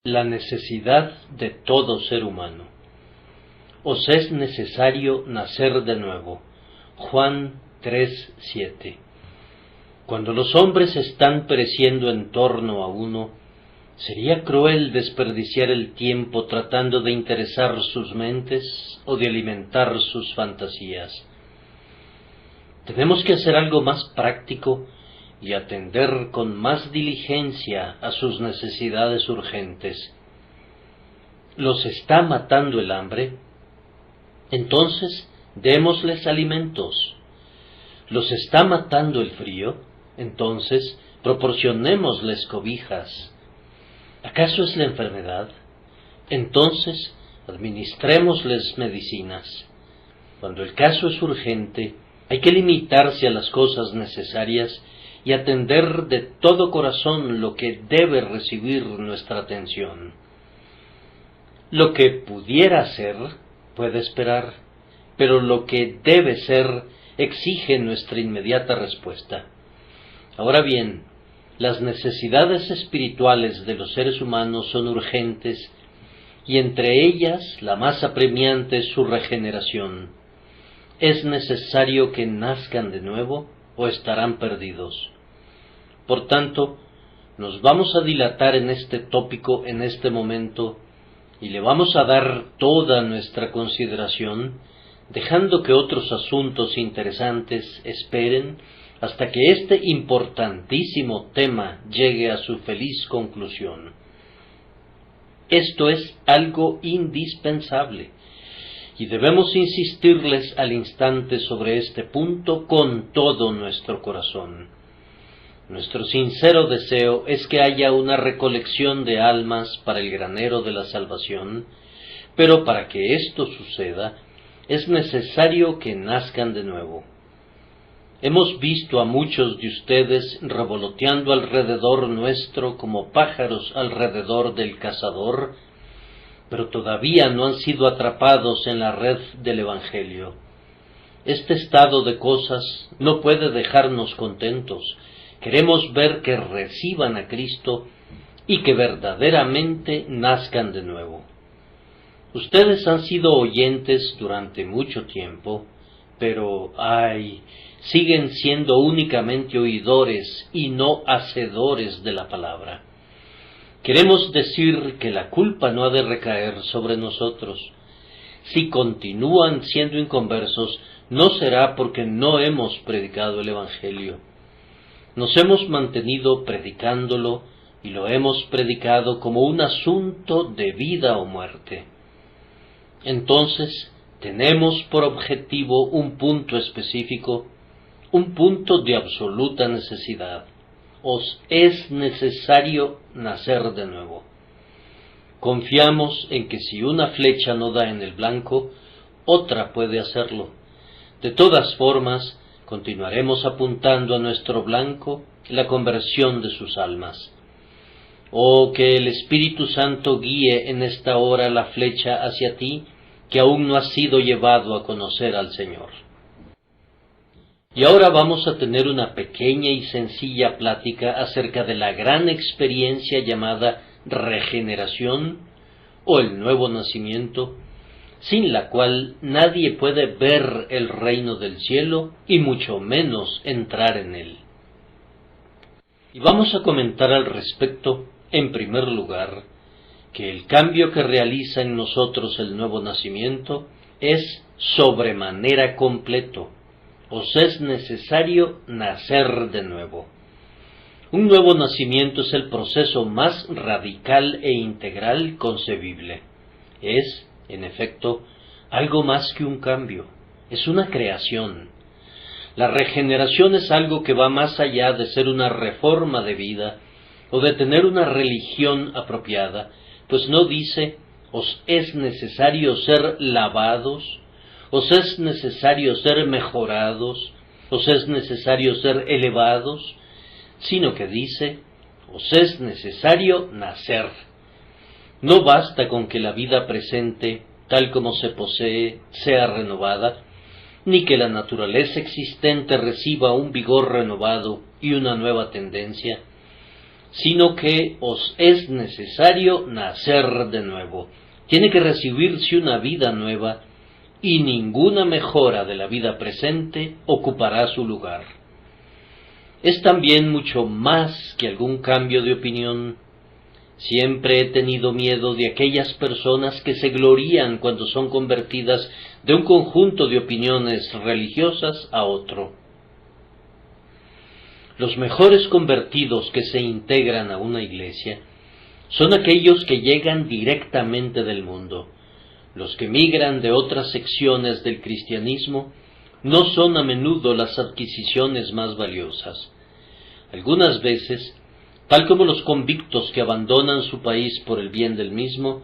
La necesidad de todo ser humano. Os es necesario nacer de nuevo. Juan 3:7. Cuando los hombres están pereciendo en torno a uno, sería cruel desperdiciar el tiempo tratando de interesar sus mentes o de alimentar sus fantasías. Tenemos que hacer algo más práctico y atender con más diligencia a sus necesidades urgentes. ¿Los está matando el hambre? Entonces, démosles alimentos. ¿Los está matando el frío? Entonces, proporcionémosles cobijas. ¿Acaso es la enfermedad? Entonces, administrémosles medicinas. Cuando el caso es urgente, hay que limitarse a las cosas necesarias y atender de todo corazón lo que debe recibir nuestra atención. Lo que pudiera ser puede esperar, pero lo que debe ser exige nuestra inmediata respuesta. Ahora bien, las necesidades espirituales de los seres humanos son urgentes, y entre ellas la más apremiante es su regeneración. ¿Es necesario que nazcan de nuevo o estarán perdidos? Por tanto, nos vamos a dilatar en este tópico en este momento y le vamos a dar toda nuestra consideración, dejando que otros asuntos interesantes esperen hasta que este importantísimo tema llegue a su feliz conclusión. Esto es algo indispensable, y debemos insistirles al instante sobre este punto con todo nuestro corazón. Nuestro sincero deseo es que haya una recolección de almas para el granero de la salvación, pero para que esto suceda, es necesario que nazcan de nuevo. Hemos visto a muchos de ustedes revoloteando alrededor nuestro como pájaros alrededor del cazador, pero todavía no han sido atrapados en la red del Evangelio. Este estado de cosas no puede dejarnos contentos. Queremos ver que reciban a Cristo y que verdaderamente nazcan de nuevo. Ustedes han sido oyentes durante mucho tiempo, pero, siguen siendo únicamente oidores y no hacedores de la palabra. Queremos decir que la culpa no ha de recaer sobre nosotros. Si continúan siendo inconversos, no será porque no hemos predicado el Evangelio. Nos hemos mantenido predicándolo y lo hemos predicado como un asunto de vida o muerte. Entonces, tenemos por objetivo un punto específico, un punto de absoluta necesidad. Os es necesario nacer de nuevo. Confiamos en que si una flecha no da en el blanco, otra puede hacerlo. De todas formas, continuaremos apuntando a nuestro blanco la conversión de sus almas. Oh, que el Espíritu Santo guíe en esta hora la flecha hacia ti, que aún no has sido llevado a conocer al Señor. Y ahora vamos a tener una pequeña y sencilla plática acerca de la gran experiencia llamada regeneración o el nuevo nacimiento, sin la cual nadie puede ver el reino del cielo y mucho menos entrar en él. Y vamos a comentar al respecto, en primer lugar, que el cambio que realiza en nosotros el nuevo nacimiento es sobremanera completo. Os es necesario nacer de nuevo. Un nuevo nacimiento es el proceso más radical e integral concebible. Es, en efecto, algo más que un cambio, es una creación. La regeneración es algo que va más allá de ser una reforma de vida o de tener una religión apropiada, pues no dice, os es necesario ser lavados, os es necesario ser mejorados, os es necesario ser elevados, sino que dice, os es necesario nacer. No basta con que la vida presente, tal como se posee, sea renovada, ni que la naturaleza existente reciba un vigor renovado y una nueva tendencia, sino que os es necesario nacer de nuevo. Tiene que recibirse una vida nueva, y ninguna mejora de la vida presente ocupará su lugar. Es también mucho más que algún cambio de opinión. Siempre he tenido miedo de aquellas personas que se glorían cuando son convertidas de un conjunto de opiniones religiosas a otro. Los mejores convertidos que se integran a una iglesia son aquellos que llegan directamente del mundo. Los que migran de otras secciones del cristianismo no son a menudo las adquisiciones más valiosas. Algunas veces, tal como los convictos que abandonan su país por el bien del mismo,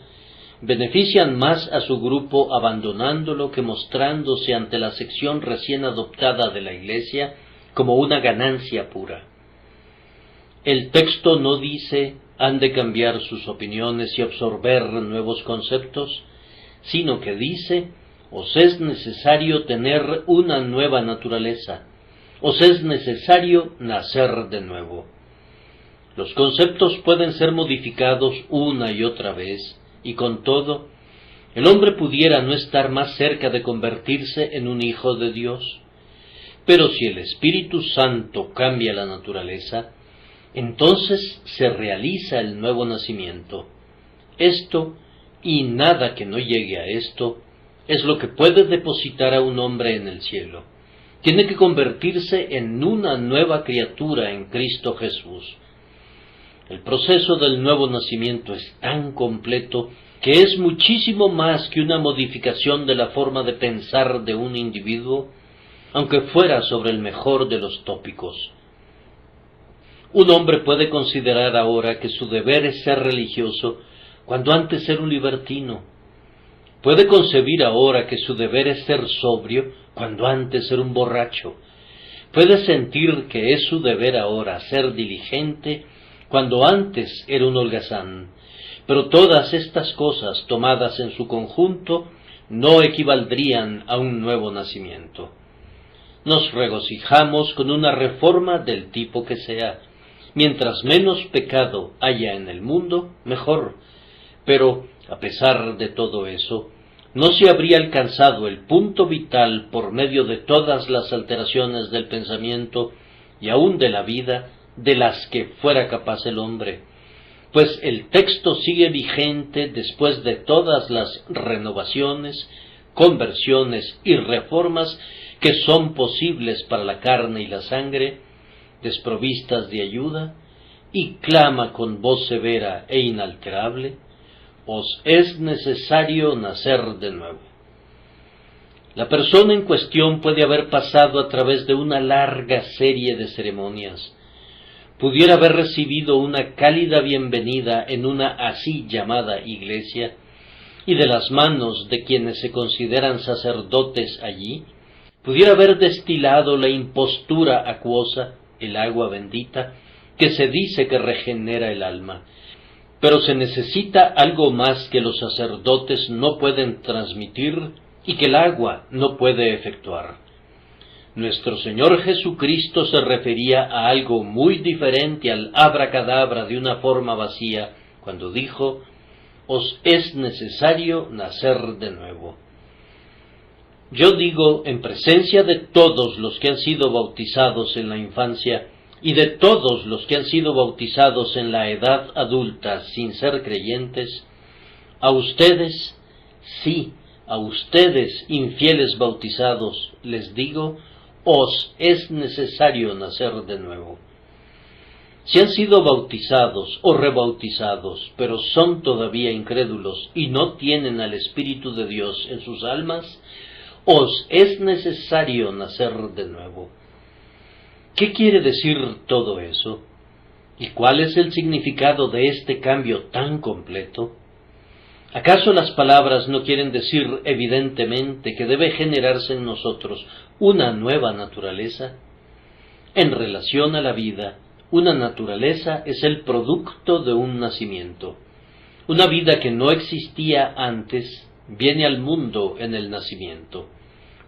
benefician más a su grupo abandonándolo que mostrándose ante la sección recién adoptada de la Iglesia como una ganancia pura. El texto no dice han de cambiar sus opiniones y absorber nuevos conceptos, sino que dice os es necesario tener una nueva naturaleza, os es necesario nacer de nuevo. Los conceptos pueden ser modificados una y otra vez, y con todo, el hombre pudiera no estar más cerca de convertirse en un hijo de Dios. Pero si el Espíritu Santo cambia la naturaleza, entonces se realiza el nuevo nacimiento. Esto, y nada que no llegue a esto, es lo que puede depositar a un hombre en el cielo. Tiene que convertirse en una nueva criatura en Cristo Jesús. El proceso del nuevo nacimiento es tan completo que es muchísimo más que una modificación de la forma de pensar de un individuo, aunque fuera sobre el mejor de los tópicos. Un hombre puede considerar ahora que su deber es ser religioso cuando antes era un libertino. Puede concebir ahora que su deber es ser sobrio cuando antes era un borracho. Puede sentir que es su deber ahora ser diligente cuando antes era un holgazán. Pero todas estas cosas tomadas en su conjunto no equivaldrían a un nuevo nacimiento. Nos regocijamos con una reforma del tipo que sea. Mientras menos pecado haya en el mundo, mejor. Pero, a pesar de todo eso, no se habría alcanzado el punto vital por medio de todas las alteraciones del pensamiento y aun de la vida de las que fuera capaz el hombre, pues el texto sigue vigente después de todas las renovaciones, conversiones y reformas que son posibles para la carne y la sangre, desprovistas de ayuda, y clama con voz severa e inalterable, os es necesario nacer de nuevo. La persona en cuestión puede haber pasado a través de una larga serie de ceremonias, pudiera haber recibido una cálida bienvenida en una así llamada iglesia, y de las manos de quienes se consideran sacerdotes allí, pudiera haber destilado la impostura acuosa, el agua bendita, que se dice que regenera el alma. Pero se necesita algo más que los sacerdotes no pueden transmitir y que el agua no puede efectuar. Nuestro Señor Jesucristo se refería a algo muy diferente al abracadabra de una forma vacía, cuando dijo, os es necesario nacer de nuevo. Yo digo, en presencia de todos los que han sido bautizados en la infancia, y de todos los que han sido bautizados en la edad adulta sin ser creyentes, a ustedes, sí, a ustedes, infieles bautizados, les digo, os es necesario nacer de nuevo. Si han sido bautizados o rebautizados, pero son todavía incrédulos y no tienen al Espíritu de Dios en sus almas, os es necesario nacer de nuevo. ¿Qué quiere decir todo eso? ¿Y cuál es el significado de este cambio tan completo? ¿Acaso las palabras no quieren decir evidentemente que debe generarse en nosotros una nueva naturaleza? En relación a la vida, una naturaleza es el producto de un nacimiento. Una vida que no existía antes viene al mundo en el nacimiento.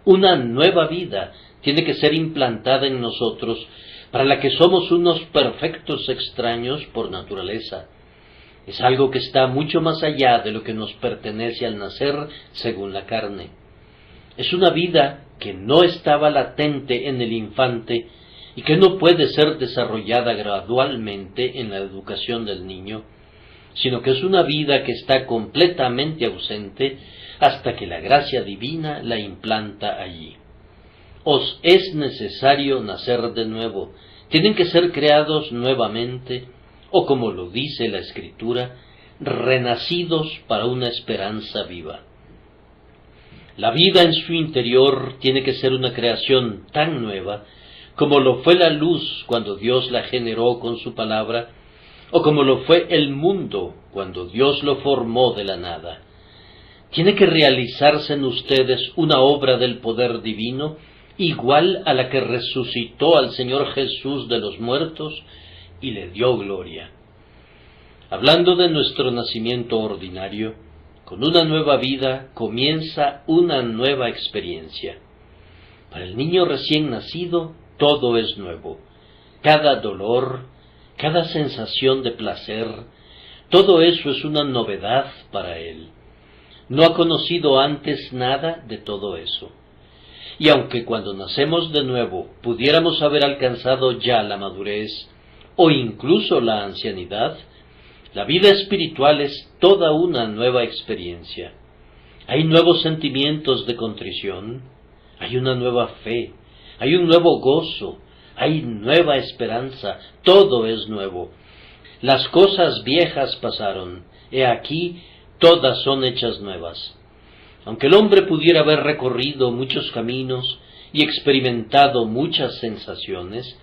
Una nueva vida tiene que ser implantada en nosotros para la que somos unos perfectos extraños por naturaleza. Es algo que está mucho más allá de lo que nos pertenece al nacer según la carne. Es una vida que no estaba latente en el infante y que no puede ser desarrollada gradualmente en la educación del niño, sino que es una vida que está completamente ausente hasta que la gracia divina la implanta allí. Os es necesario nacer de nuevo, tienen que ser creados nuevamente, o como lo dice la Escritura, renacidos para una esperanza viva. La vida en su interior tiene que ser una creación tan nueva como lo fue la luz cuando Dios la generó con su palabra, o como lo fue el mundo cuando Dios lo formó de la nada. Tiene que realizarse en ustedes una obra del poder divino igual a la que resucitó al Señor Jesús de los muertos y le dio gloria. Hablando de nuestro nacimiento ordinario, con una nueva vida comienza una nueva experiencia. Para el niño recién nacido, todo es nuevo. Cada dolor, cada sensación de placer, todo eso es una novedad para él. No ha conocido antes nada de todo eso. Y aunque cuando nacemos de nuevo pudiéramos haber alcanzado ya la madurez o incluso la ancianidad, la vida espiritual es toda una nueva experiencia. Hay nuevos sentimientos de contrición, hay una nueva fe, hay un nuevo gozo, hay nueva esperanza, todo es nuevo. Las cosas viejas pasaron, he aquí, todas son hechas nuevas. Aunque el hombre pudiera haber recorrido muchos caminos y experimentado muchas sensaciones,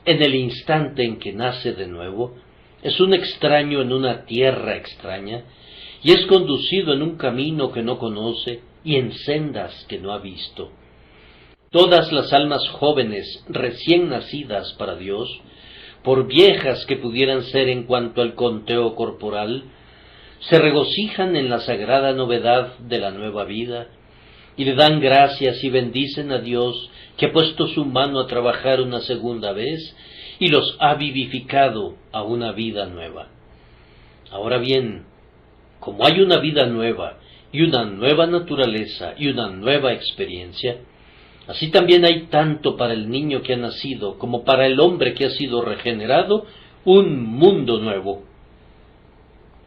en el instante en que nace de nuevo, es un extraño en una tierra extraña, y es conducido en un camino que no conoce y en sendas que no ha visto. Todas las almas jóvenes recién nacidas para Dios, por viejas que pudieran ser en cuanto al conteo corporal, se regocijan en la sagrada novedad de la nueva vida, y le dan gracias y bendicen a Dios que ha puesto su mano a trabajar una segunda vez y los ha vivificado a una vida nueva. Ahora bien, como hay una vida nueva y una nueva naturaleza y una nueva experiencia, así también hay tanto para el niño que ha nacido como para el hombre que ha sido regenerado un mundo nuevo.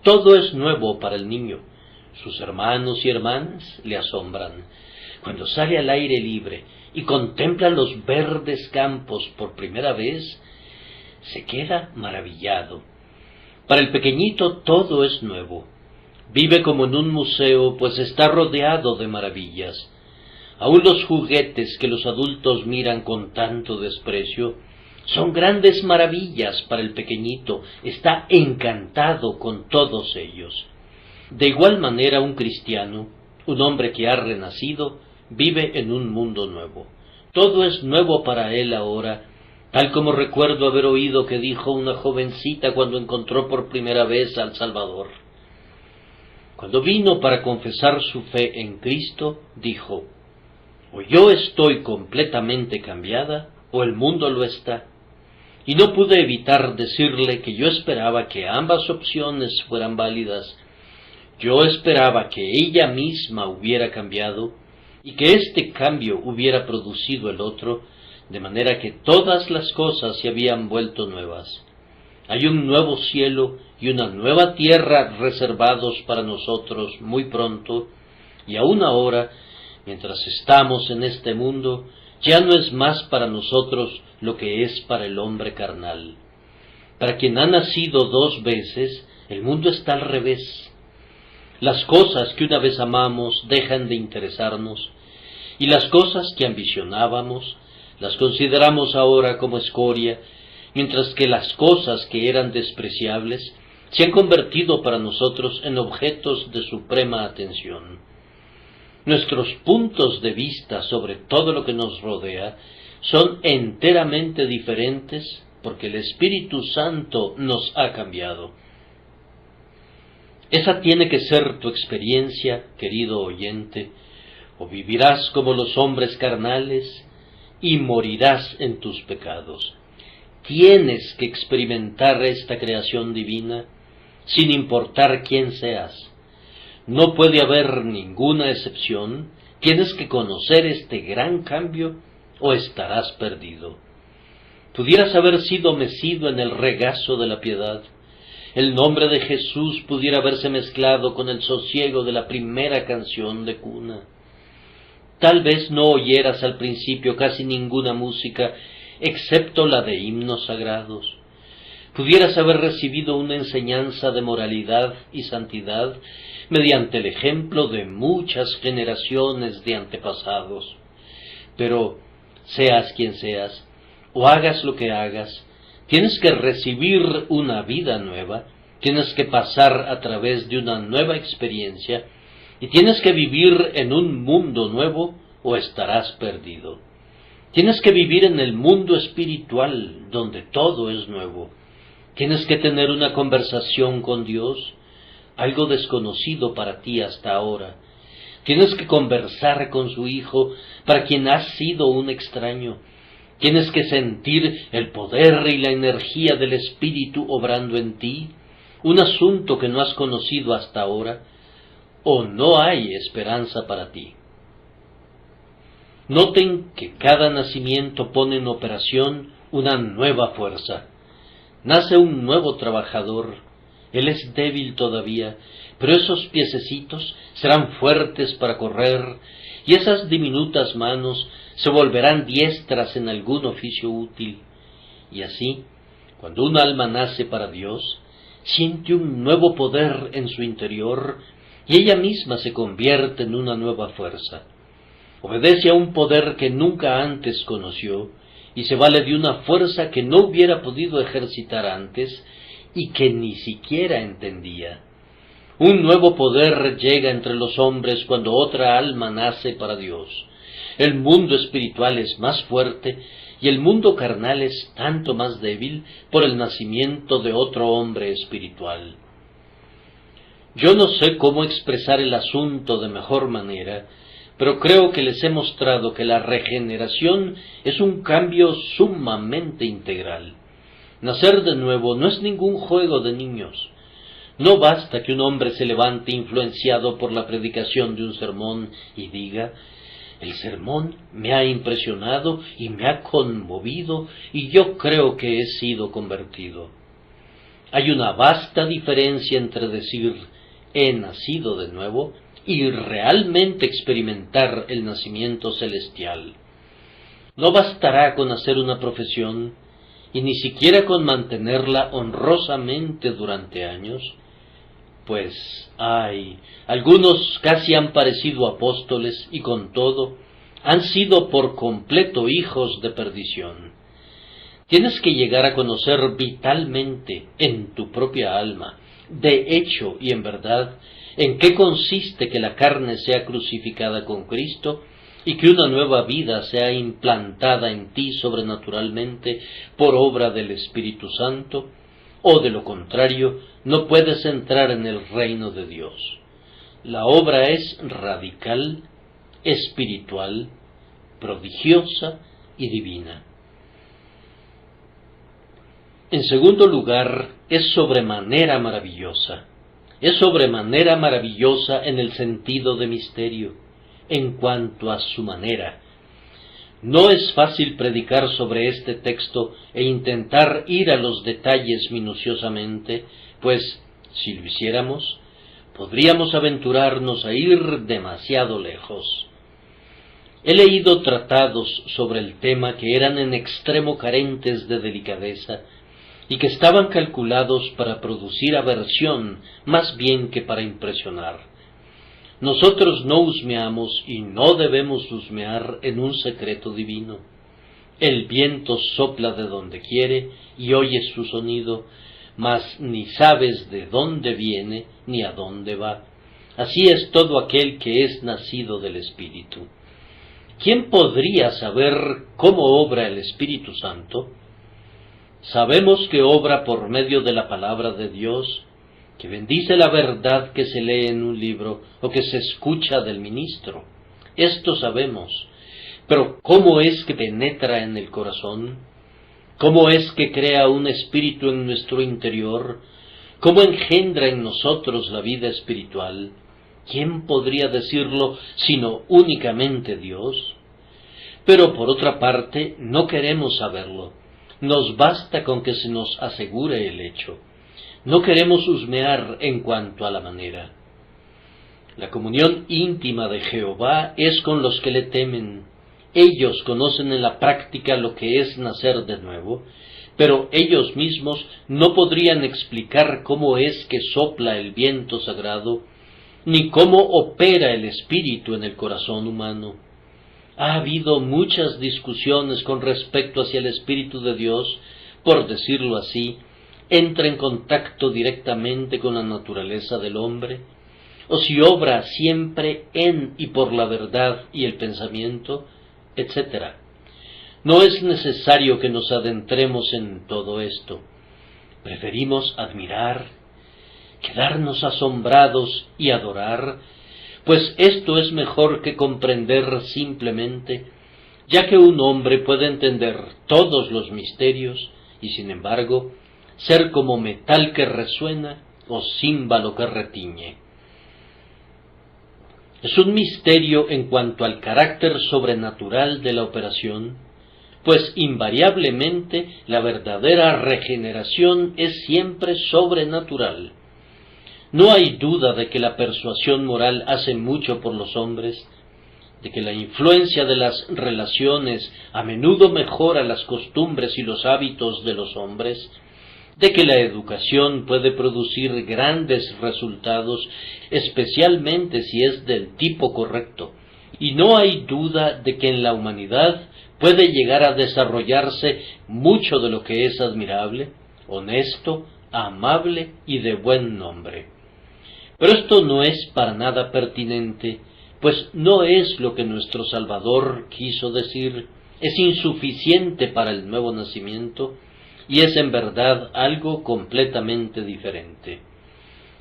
Todo es nuevo para el niño. Sus hermanos y hermanas le asombran. Cuando sale al aire libre y contempla los verdes campos por primera vez, se queda maravillado. Para el pequeñito todo es nuevo. Vive como en un museo, pues está rodeado de maravillas. Aún los juguetes que los adultos miran con tanto desprecio son grandes maravillas para el pequeñito, está encantado con todos ellos. De igual manera un cristiano, un hombre que ha renacido, vive en un mundo nuevo. Todo es nuevo para él ahora, tal como recuerdo haber oído que dijo una jovencita cuando encontró por primera vez al Salvador. Cuando vino para confesar su fe en Cristo, dijo: o yo estoy completamente cambiada, o el mundo lo está. Y no pude evitar decirle que yo esperaba que ambas opciones fueran válidas. Yo esperaba que ella misma hubiera cambiado y que este cambio hubiera producido el otro, de manera que todas las cosas se habían vuelto nuevas. Hay un nuevo cielo y una nueva tierra reservados para nosotros muy pronto, y aún ahora, mientras estamos en este mundo, ya no es más para nosotros lo que es para el hombre carnal. Para quien ha nacido dos veces, el mundo está al revés. Las cosas que una vez amamos dejan de interesarnos, y las cosas que ambicionábamos las consideramos ahora como escoria, mientras que las cosas que eran despreciables se han convertido para nosotros en objetos de suprema atención. Nuestros puntos de vista sobre todo lo que nos rodea son enteramente diferentes porque el Espíritu Santo nos ha cambiado. Esa tiene que ser tu experiencia, querido oyente, o vivirás como los hombres carnales y morirás en tus pecados. tienes que experimentar esta creación divina, sin importar quién seas. No puede haber ninguna excepción, tienes que conocer este gran cambio o estarás perdido. Pudieras haber sido mecido en el regazo de la piedad. El nombre de Jesús pudiera haberse mezclado con el sosiego de la primera canción de cuna. Tal vez no oyeras al principio casi ninguna música, excepto la de himnos sagrados. Pudieras haber recibido una enseñanza de moralidad y santidad mediante el ejemplo de muchas generaciones de antepasados. Pero, seas quien seas, o hagas lo que hagas, tienes que recibir una vida nueva, tienes que pasar a través de una nueva experiencia, y tienes que vivir en un mundo nuevo o estarás perdido. Tienes que vivir en el mundo espiritual, donde todo es nuevo. Tienes que tener una conversación con Dios, algo desconocido para ti hasta ahora. Tienes que conversar con su Hijo, para quien has sido un extraño. Tienes que sentir el poder y la energía del Espíritu obrando en ti, un asunto que no has conocido hasta ahora, o no hay esperanza para ti. Noten que cada nacimiento pone en operación una nueva fuerza. Nace un nuevo trabajador. Él es débil todavía, pero esos piececitos serán fuertes para correr, y esas diminutas manos se volverán diestras en algún oficio útil. Y así, cuando un alma nace para Dios, siente un nuevo poder en su interior, y ella misma se convierte en una nueva fuerza. Obedece a un poder que nunca antes conoció, y se vale de una fuerza que no hubiera podido ejercitar antes, y que ni siquiera entendía. Un nuevo poder llega entre los hombres cuando otra alma nace para Dios. El mundo espiritual es más fuerte, y el mundo carnal es tanto más débil por el nacimiento de otro hombre espiritual. Yo no sé cómo expresar el asunto de mejor manera, pero creo que les he mostrado que la regeneración es un cambio sumamente integral. Nacer de nuevo no es ningún juego de niños. No basta que un hombre se levante influenciado por la predicación de un sermón y diga: el sermón me ha impresionado y me ha conmovido, y yo creo que he sido convertido. Hay una vasta diferencia entre decir he nacido de nuevo y realmente experimentar el nacimiento celestial. No bastará con hacer una profesión, y ni siquiera con mantenerla honrosamente durante años, pues algunos casi han parecido apóstoles y con todo han sido por completo hijos de perdición. Tienes que llegar a conocer vitalmente en tu propia alma, de hecho y en verdad, en qué consiste que la carne sea crucificada con Cristo y que una nueva vida sea implantada en ti sobrenaturalmente por obra del Espíritu Santo, o de lo contrario, no puedes entrar en el reino de Dios. La obra es radical, espiritual, prodigiosa y divina. En segundo lugar, es sobremanera maravillosa. Es sobremanera maravillosa en el sentido de misterio, en cuanto a su manera. No es fácil predicar sobre este texto e intentar ir a los detalles minuciosamente, pues, si lo hiciéramos, podríamos aventurarnos a ir demasiado lejos. He leído tratados sobre el tema que eran en extremo carentes de delicadeza y que estaban calculados para producir aversión más bien que para impresionar. Nosotros no husmeamos y no debemos husmear en un secreto divino. El viento sopla de donde quiere y oyes su sonido, mas ni sabes de dónde viene ni a dónde va. Así es todo aquel que es nacido del Espíritu. ¿Quién podría saber cómo obra el Espíritu Santo? Sabemos que obra por medio de la palabra de Dios, que bendice la verdad que se lee en un libro o que se escucha del ministro. Esto sabemos, pero ¿cómo es que penetra en el corazón? ¿Cómo es que crea un espíritu en nuestro interior? ¿Cómo engendra en nosotros la vida espiritual? ¿Quién podría decirlo sino únicamente Dios? Pero por otra parte, no queremos saberlo. Nos basta con que se nos asegure el hecho. No queremos husmear en cuanto a la manera. La comunión íntima de Jehová es con los que le temen. Ellos conocen en la práctica lo que es nacer de nuevo, pero ellos mismos no podrían explicar cómo es que sopla el viento sagrado, ni cómo opera el espíritu en el corazón humano. Ha habido muchas discusiones con respecto hacia el Espíritu de Dios, por decirlo así, entra en contacto directamente con la naturaleza del hombre, o si obra siempre en y por la verdad y el pensamiento, etc. No es necesario que nos adentremos en todo esto. Preferimos admirar, quedarnos asombrados y adorar, pues esto es mejor que comprender simplemente, ya que un hombre puede entender todos los misterios y sin embargo ser como metal que resuena o címbalo que retiñe. Es un misterio en cuanto al carácter sobrenatural de la operación, pues invariablemente la verdadera regeneración es siempre sobrenatural. No hay duda de que la persuasión moral hace mucho por los hombres, de que la influencia de las relaciones a menudo mejora las costumbres y los hábitos de los hombres, de que la educación puede producir grandes resultados, especialmente si es del tipo correcto, y no hay duda de que en la humanidad puede llegar a desarrollarse mucho de lo que es admirable, honesto, amable y de buen nombre. Pero esto no es para nada pertinente, pues no es lo que nuestro Salvador quiso decir, es insuficiente para el nuevo nacimiento, y es en verdad algo completamente diferente.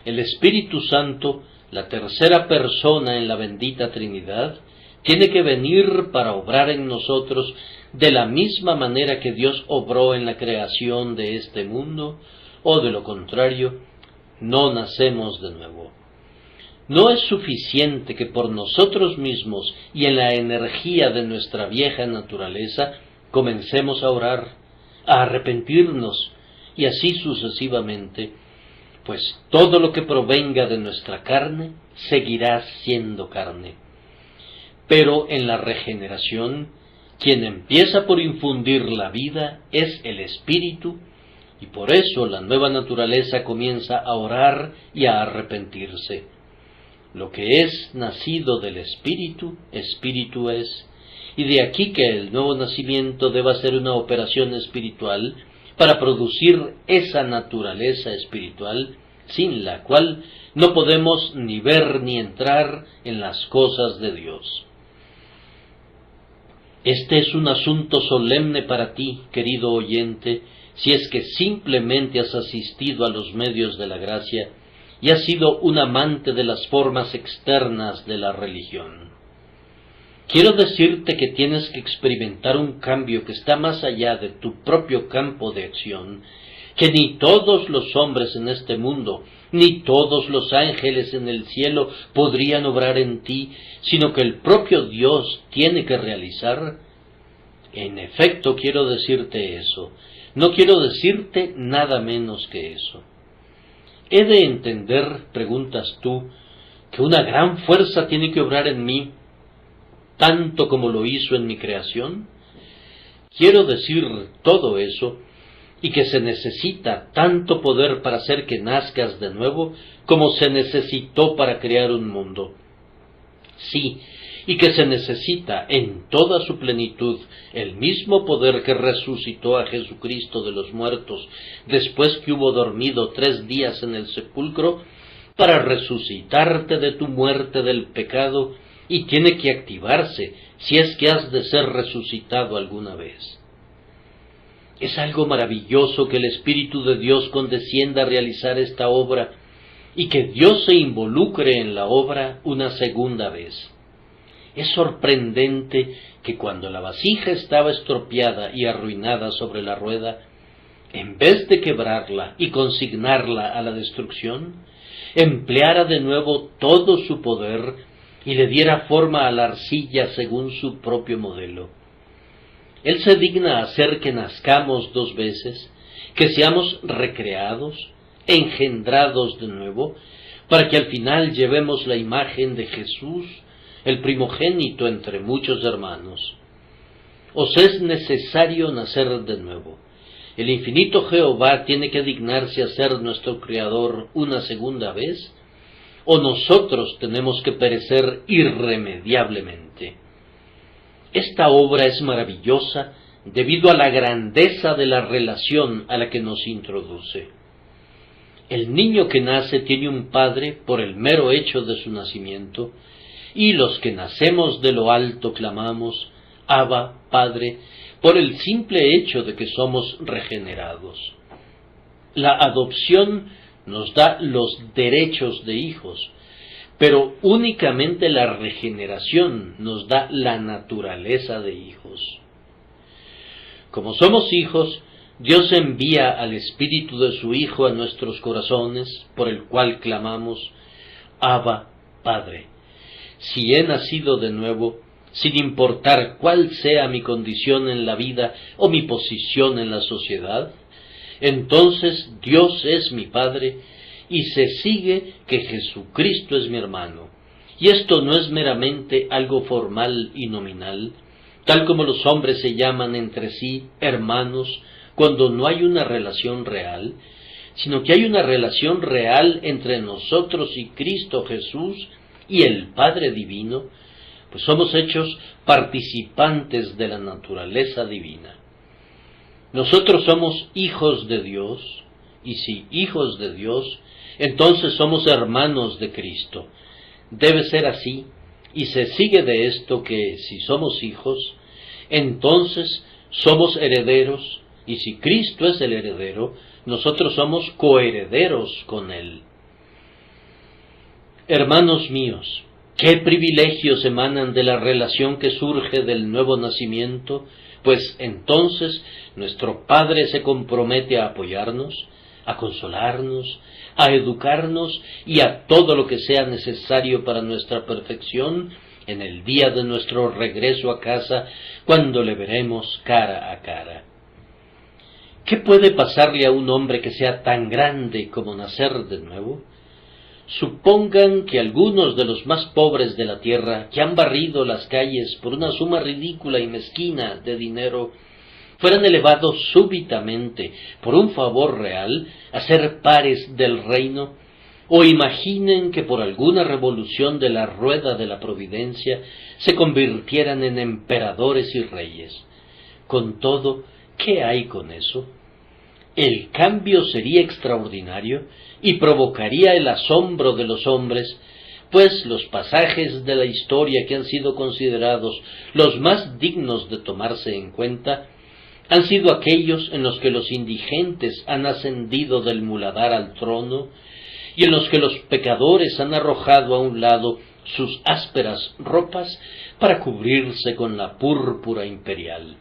El Espíritu Santo, la tercera persona en la bendita Trinidad, tiene que venir para obrar en nosotros de la misma manera que Dios obró en la creación de este mundo, o de lo contrario, no nacemos de nuevo. No es suficiente que por nosotros mismos y en la energía de nuestra vieja naturaleza comencemos a orar, a arrepentirnos y así sucesivamente, pues todo lo que provenga de nuestra carne seguirá siendo carne. Pero en la regeneración, quien empieza por infundir la vida es el Espíritu, y por eso la nueva naturaleza comienza a orar y a arrepentirse. Lo que es nacido del Espíritu, Espíritu es, y de aquí que el nuevo nacimiento deba ser una operación espiritual para producir esa naturaleza espiritual, sin la cual no podemos ni ver ni entrar en las cosas de Dios. Este es un asunto solemne para ti, querido oyente, si es que simplemente has asistido a los medios de la gracia y has sido un amante de las formas externas de la religión. Quiero decirte que tienes que experimentar un cambio que está más allá de tu propio campo de acción, que ni todos los hombres en este mundo, ni todos los ángeles en el cielo podrían obrar en ti, sino que el propio Dios tiene que realizar. En efecto, quiero decirte eso. No quiero decirte nada menos que eso. ¿He de entender, preguntas tú, que una gran fuerza tiene que obrar en mí, tanto como lo hizo en mi creación? Quiero decir todo eso, y que se necesita tanto poder para hacer que nazcas de nuevo, como se necesitó para crear un mundo. Sí, y que se necesita en toda su plenitud el mismo poder que resucitó a Jesucristo de los muertos después que hubo dormido 3 días en el sepulcro, para resucitarte de tu muerte del pecado, y tiene que activarse si es que has de ser resucitado alguna vez. Es algo maravilloso que el Espíritu de Dios condescienda a realizar esta obra y que Dios se involucre en la obra una segunda vez. Es sorprendente que cuando la vasija estaba estropeada y arruinada sobre la rueda, en vez de quebrarla y consignarla a la destrucción, empleara de nuevo todo su poder y le diera forma a la arcilla según su propio modelo. Él se digna hacer que nazcamos 2 veces, que seamos recreados, engendrados de nuevo, para que al final llevemos la imagen de Jesús, el primogénito entre muchos hermanos. Os es necesario nacer de nuevo. ¿El infinito Jehová tiene que dignarse a ser nuestro Creador una segunda vez? ¿O nosotros tenemos que perecer irremediablemente? Esta obra es maravillosa debido a la grandeza de la relación a la que nos introduce. El niño que nace tiene un padre por el mero hecho de su nacimiento, y los que nacemos de lo alto clamamos, Abba, Padre, por el simple hecho de que somos regenerados. La adopción nos da los derechos de hijos, pero únicamente la regeneración nos da la naturaleza de hijos. Como somos hijos, Dios envía al Espíritu de su Hijo a nuestros corazones, por el cual clamamos, Abba, Padre. Si he nacido de nuevo, sin importar cuál sea mi condición en la vida o mi posición en la sociedad, entonces Dios es mi Padre y se sigue que Jesucristo es mi hermano. Y esto no es meramente algo formal y nominal, tal como los hombres se llaman entre sí hermanos cuando no hay una relación real, sino que hay una relación real entre nosotros y Cristo Jesús y el Padre Divino, pues somos hechos participantes de la naturaleza divina. Nosotros somos hijos de Dios, y si hijos de Dios, entonces somos hermanos de Cristo. Debe ser así, y se sigue de esto que si somos hijos, entonces somos herederos, y si Cristo es el heredero, nosotros somos coherederos con Él. Hermanos míos, qué privilegios emanan de la relación que surge del nuevo nacimiento, pues entonces nuestro Padre se compromete a apoyarnos, a consolarnos, a educarnos y a todo lo que sea necesario para nuestra perfección en el día de nuestro regreso a casa, cuando le veremos cara a cara. ¿Qué puede pasarle a un hombre que sea tan grande como nacer de nuevo? Supongan que algunos de los más pobres de la tierra, que han barrido las calles por una suma ridícula y mezquina de dinero, fueran elevados súbitamente por un favor real a ser pares del reino, o imaginen que por alguna revolución de la rueda de la providencia se convirtieran en emperadores y reyes. Con todo, ¿qué hay con eso? El cambio sería extraordinario y provocaría el asombro de los hombres, pues los pasajes de la historia que han sido considerados los más dignos de tomarse en cuenta han sido aquellos en los que los indigentes han ascendido del muladar al trono y en los que los pecadores han arrojado a un lado sus ásperas ropas para cubrirse con la púrpura imperial.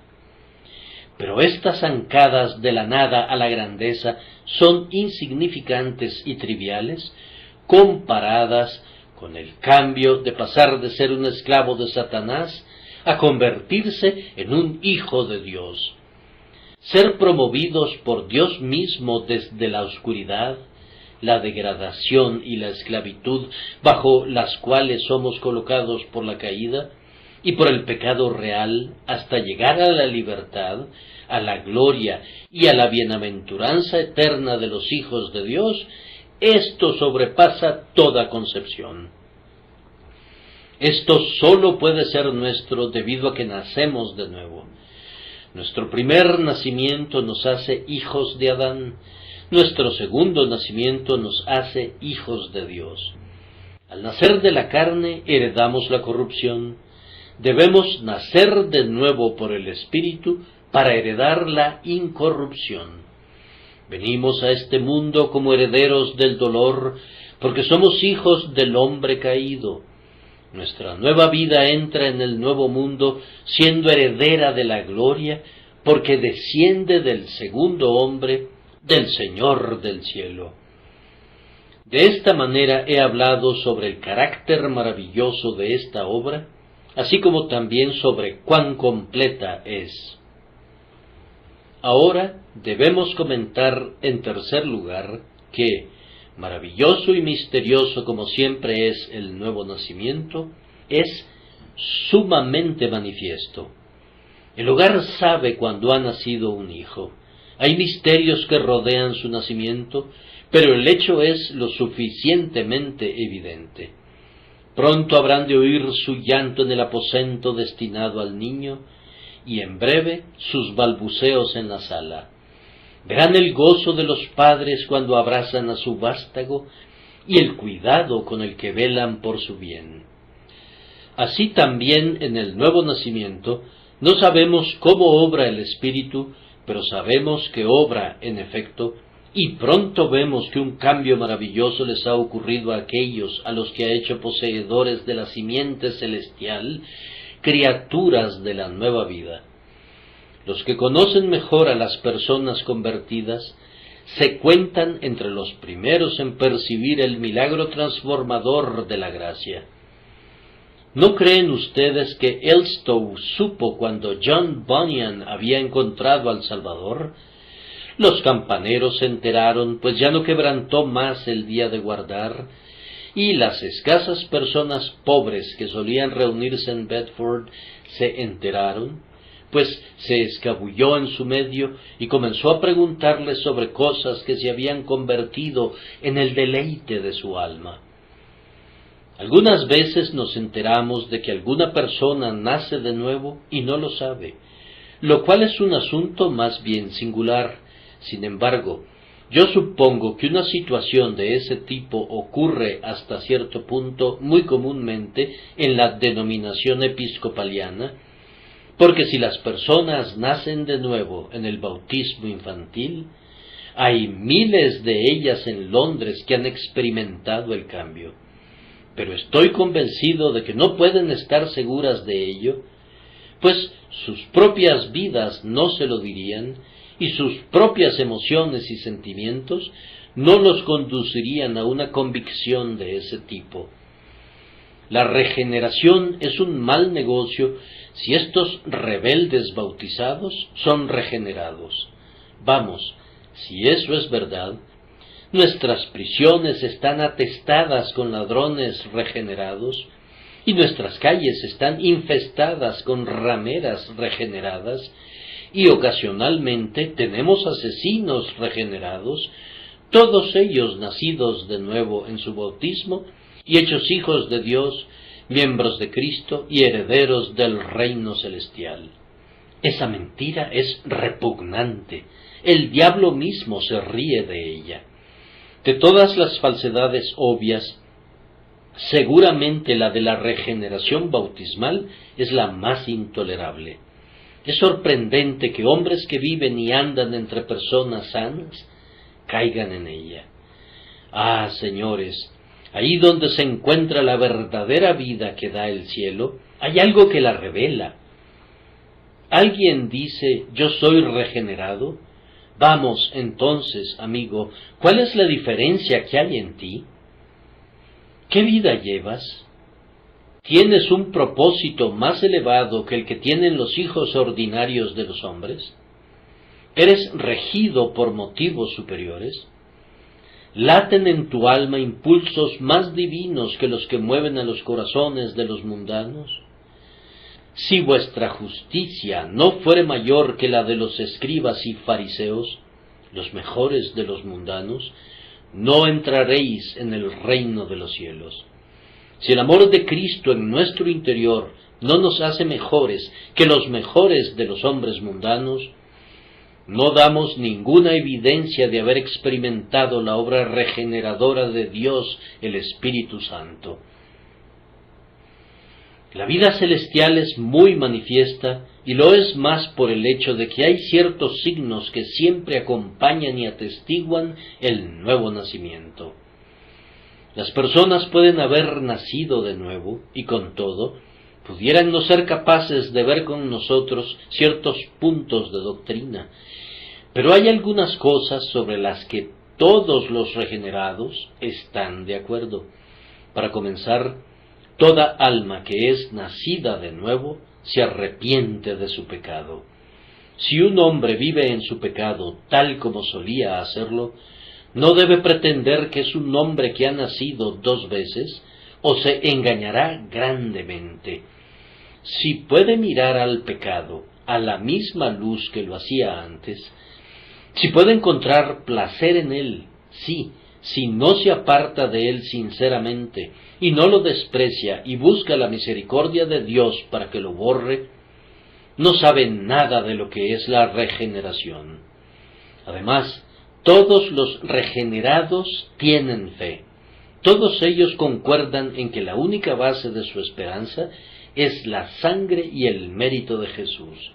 Pero estas zancadas de la nada a la grandeza son insignificantes y triviales comparadas con el cambio de pasar de ser un esclavo de Satanás a convertirse en un hijo de Dios. Ser promovidos por Dios mismo desde la oscuridad, la degradación y la esclavitud bajo las cuales somos colocados por la caída y por el pecado real hasta llegar a la libertad, a la gloria y a la bienaventuranza eterna de los hijos de Dios, esto sobrepasa toda concepción. Esto solo puede ser nuestro debido a que nacemos de nuevo. Nuestro primer nacimiento nos hace hijos de Adán, nuestro segundo nacimiento nos hace hijos de Dios. Al nacer de la carne heredamos la corrupción. Debemos nacer de nuevo por el Espíritu para heredar la incorrupción. Venimos a este mundo como herederos del dolor, porque somos hijos del hombre caído. Nuestra nueva vida entra en el nuevo mundo siendo heredera de la gloria, porque desciende del segundo hombre, del Señor del cielo. De esta manera he hablado sobre el carácter maravilloso de esta obra, así como también sobre cuán completa es. Ahora debemos comentar en tercer lugar que, maravilloso y misterioso como siempre es el nuevo nacimiento, es sumamente manifiesto. El hogar sabe cuando ha nacido un hijo. Hay misterios que rodean su nacimiento, pero el hecho es lo suficientemente evidente. Pronto habrán de oír su llanto en el aposento destinado al niño, y en breve sus balbuceos en la sala. Verán el gozo de los padres cuando abrazan a su vástago, y el cuidado con el que velan por su bien. Así también en el nuevo nacimiento, no sabemos cómo obra el Espíritu, pero sabemos que obra en efecto, y pronto vemos que un cambio maravilloso les ha ocurrido a aquellos a los que ha hecho poseedores de la simiente celestial, criaturas de la nueva vida. Los que conocen mejor a las personas convertidas se cuentan entre los primeros en percibir el milagro transformador de la gracia. ¿No creen ustedes que Elstow supo cuando John Bunyan había encontrado al Salvador? Los campaneros se enteraron, pues ya no quebrantó más el día de guardar, y las escasas personas pobres que solían reunirse en Bedford se enteraron, pues se escabulló en su medio y comenzó a preguntarles sobre cosas que se habían convertido en el deleite de su alma. Algunas veces nos enteramos de que alguna persona nace de nuevo y no lo sabe, lo cual es un asunto más bien singular. Sin embargo, yo supongo que una situación de ese tipo ocurre hasta cierto punto muy comúnmente en la denominación episcopaliana, porque si las personas nacen de nuevo en el bautismo infantil, hay miles de ellas en Londres que han experimentado el cambio. Pero estoy convencido de que no pueden estar seguras de ello, pues sus propias vidas no se lo dirían, y sus propias emociones y sentimientos no los conducirían a una convicción de ese tipo. La regeneración es un mal negocio si estos rebeldes bautizados son regenerados. Vamos, si eso es verdad, nuestras prisiones están atestadas con ladrones regenerados, y nuestras calles están infestadas con rameras regeneradas, y ocasionalmente tenemos asesinos regenerados, todos ellos nacidos de nuevo en su bautismo y hechos hijos de Dios, miembros de Cristo y herederos del reino celestial. Esa mentira es repugnante. El diablo mismo se ríe de ella. De todas las falsedades obvias, seguramente la de la regeneración bautismal es la más intolerable. Es sorprendente que hombres que viven y andan entre personas sanas caigan en ella. Ah, señores, ahí donde se encuentra la verdadera vida que da el cielo, hay algo que la revela. ¿Alguien dice, yo soy regenerado? Vamos, entonces, amigo, ¿cuál es la diferencia que hay en ti? ¿Qué vida llevas? ¿Tienes un propósito más elevado que el que tienen los hijos ordinarios de los hombres? ¿Eres regido por motivos superiores? ¿Laten en tu alma impulsos más divinos que los que mueven a los corazones de los mundanos? Si vuestra justicia no fuere mayor que la de los escribas y fariseos, los mejores de los mundanos, no entraréis en el reino de los cielos. Si el amor de Cristo en nuestro interior no nos hace mejores que los mejores de los hombres mundanos, no damos ninguna evidencia de haber experimentado la obra regeneradora de Dios, el Espíritu Santo. La vida celestial es muy manifiesta, y lo es más por el hecho de que hay ciertos signos que siempre acompañan y atestiguan el nuevo nacimiento. Las personas pueden haber nacido de nuevo y con todo pudieran no ser capaces de ver con nosotros ciertos puntos de doctrina, pero hay algunas cosas sobre las que todos los regenerados están de acuerdo. Para comenzar, toda alma que es nacida de nuevo se arrepiente de su pecado. Si un hombre vive en su pecado tal como solía hacerlo, no debe pretender que es un hombre que ha nacido 2 veces, o se engañará grandemente. Si puede mirar al pecado a la misma luz que lo hacía antes, si puede encontrar placer en él, sí, si no se aparta de él sinceramente y no lo desprecia y busca la misericordia de Dios para que lo borre, no sabe nada de lo que es la regeneración. Además, todos los regenerados tienen fe. Todos ellos concuerdan en que la única base de su esperanza es la sangre y el mérito de Jesús.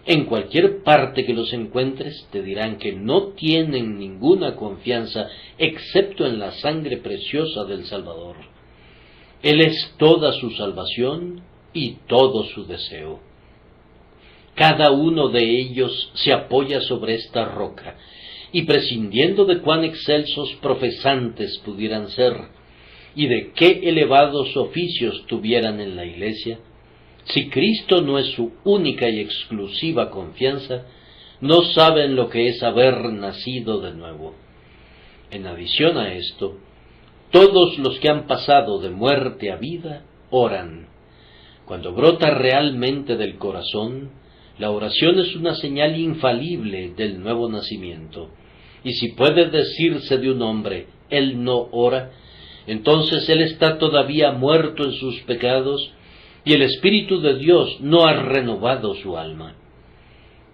En cualquier parte que los encuentres te dirán que no tienen ninguna confianza excepto en la sangre preciosa del Salvador. Él es toda su salvación y todo su deseo. Cada uno de ellos se apoya sobre esta roca, y prescindiendo de cuán excelsos profesantes pudieran ser, y de qué elevados oficios tuvieran en la Iglesia, si Cristo no es su única y exclusiva confianza, no saben lo que es haber nacido de nuevo. En adición a esto, todos los que han pasado de muerte a vida oran. Cuando brota realmente del corazón, la oración es una señal infalible del nuevo nacimiento. Y si puede decirse de un hombre, él no ora, entonces él está todavía muerto en sus pecados, y el Espíritu de Dios no ha renovado su alma.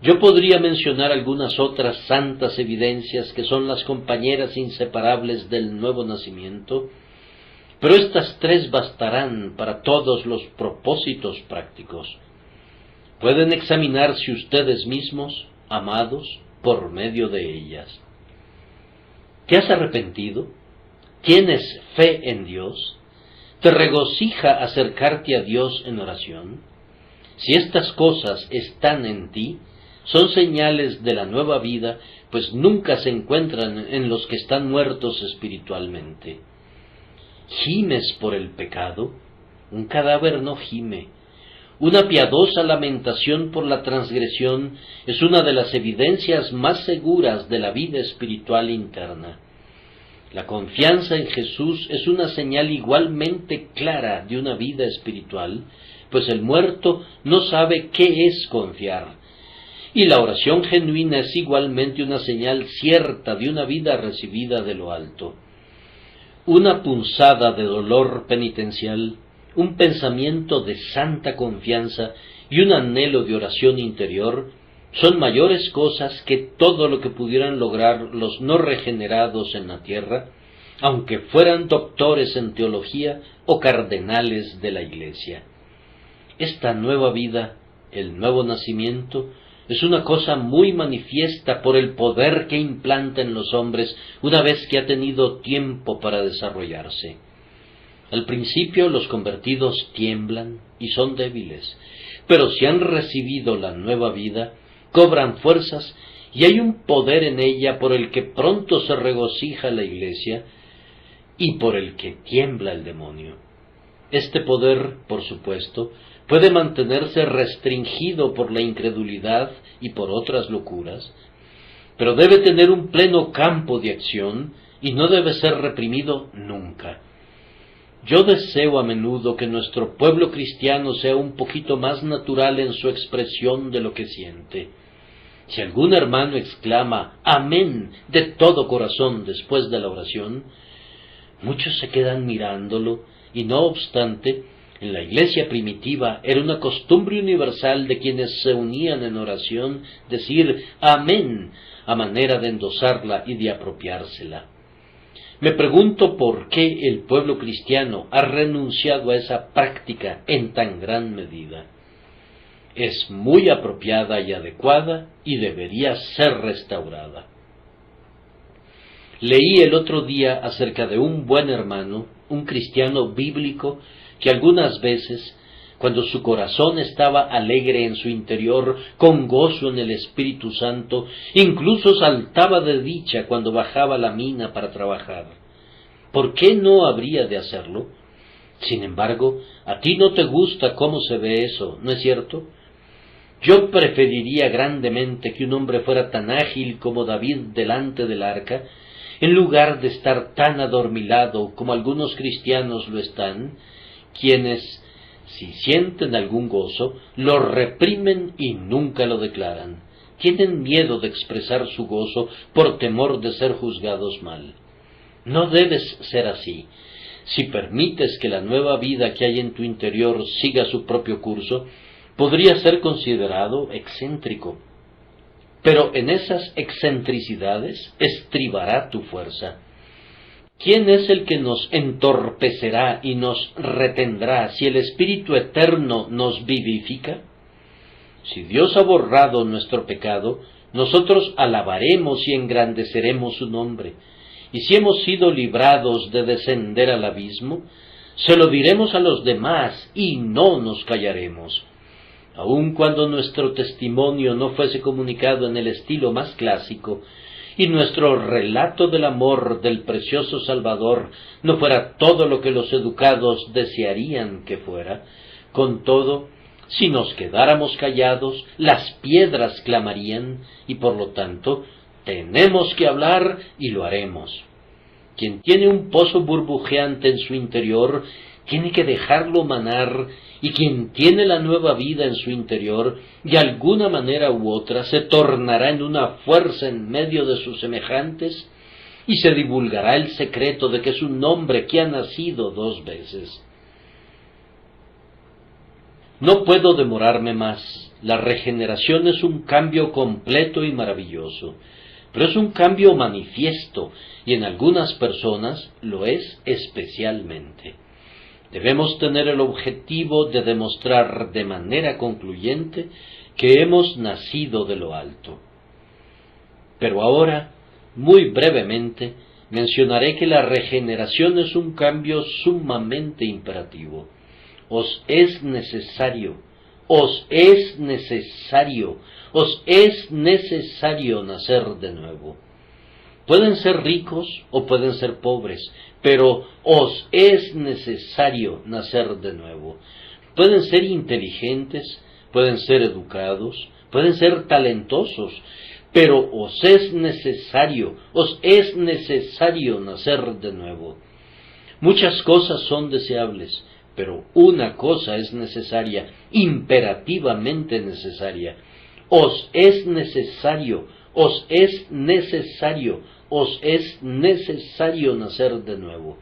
Yo podría mencionar algunas otras santas evidencias que son las compañeras inseparables del nuevo nacimiento, pero estas 3 bastarán para todos los propósitos prácticos. Pueden examinarse ustedes mismos, amados, por medio de ellas. ¿Te has arrepentido? ¿Tienes fe en Dios? ¿Te regocija acercarte a Dios en oración? Si estas cosas están en ti, son señales de la nueva vida, pues nunca se encuentran en los que están muertos espiritualmente. ¿Gimes por el pecado? Un cadáver no gime. Una piadosa lamentación por la transgresión es una de las evidencias más seguras de la vida espiritual interna. La confianza en Jesús es una señal igualmente clara de una vida espiritual, pues el muerto no sabe qué es confiar. Y la oración genuina es igualmente una señal cierta de una vida recibida de lo alto. Una punzada de dolor penitencial, un pensamiento de santa confianza y un anhelo de oración interior son mayores cosas que todo lo que pudieran lograr los no regenerados en la tierra, aunque fueran doctores en teología o cardenales de la Iglesia. Esta nueva vida, el nuevo nacimiento, es una cosa muy manifiesta por el poder que implanta en los hombres una vez que ha tenido tiempo para desarrollarse. Al principio los convertidos tiemblan y son débiles, pero si han recibido la nueva vida, cobran fuerzas y hay un poder en ella por el que pronto se regocija la Iglesia y por el que tiembla el demonio. Este poder, por supuesto, puede mantenerse restringido por la incredulidad y por otras locuras, pero debe tener un pleno campo de acción y no debe ser reprimido nunca. Yo deseo a menudo que nuestro pueblo cristiano sea un poquito más natural en su expresión de lo que siente. Si algún hermano exclama «Amén» de todo corazón después de la oración, muchos se quedan mirándolo y no obstante, en la iglesia primitiva era una costumbre universal de quienes se unían en oración decir «Amén» a manera de endosarla y de apropiársela. Me pregunto por qué el pueblo cristiano ha renunciado a esa práctica en tan gran medida. Es muy apropiada y adecuada y debería ser restaurada. Leí el otro día acerca de un buen hermano, un cristiano bíblico, que algunas veces, cuando su corazón estaba alegre en su interior, con gozo en el Espíritu Santo, incluso saltaba de dicha cuando bajaba a la mina para trabajar. ¿Por qué no habría de hacerlo? Sin embargo, a ti no te gusta cómo se ve eso, ¿no es cierto? Yo preferiría grandemente que un hombre fuera tan ágil como David delante del arca, en lugar de estar tan adormilado como algunos cristianos lo están, quienes, si sienten algún gozo, lo reprimen y nunca lo declaran. Tienen miedo de expresar su gozo por temor de ser juzgados mal. No debes ser así. Si permites que la nueva vida que hay en tu interior siga su propio curso, podría ser considerado excéntrico. Pero en esas excentricidades estribará tu fuerza. ¿Quién es el que nos entorpecerá y nos retendrá si el Espíritu Eterno nos vivifica? Si Dios ha borrado nuestro pecado, nosotros alabaremos y engrandeceremos su nombre. Y si hemos sido librados de descender al abismo, se lo diremos a los demás y no nos callaremos. Aun cuando nuestro testimonio no fuese comunicado en el estilo más clásico, y nuestro relato del amor del precioso Salvador no fuera todo lo que los educados desearían que fuera, con todo, si nos quedáramos callados, las piedras clamarían, y por lo tanto, tenemos que hablar y lo haremos. Quien tiene un pozo burbujeante en su interior, tiene que dejarlo manar, y quien tiene la nueva vida en su interior, de alguna manera u otra, se tornará en una fuerza en medio de sus semejantes, y se divulgará el secreto de que es un hombre que ha nacido 2 veces. No puedo demorarme más. La regeneración es un cambio completo y maravilloso, pero es un cambio manifiesto, y en algunas personas lo es especialmente. Debemos tener el objetivo de demostrar de manera concluyente que hemos nacido de lo alto. Pero ahora, muy brevemente, mencionaré que la regeneración es un cambio sumamente imperativo. Os es necesario nacer de nuevo. Pueden ser ricos o pueden ser pobres, pero os es necesario nacer de nuevo. Pueden ser inteligentes, pueden ser educados, pueden ser talentosos, pero os es necesario nacer de nuevo. Muchas cosas son deseables, pero una cosa es necesaria, imperativamente necesaria. Os es necesario nacer de nuevo.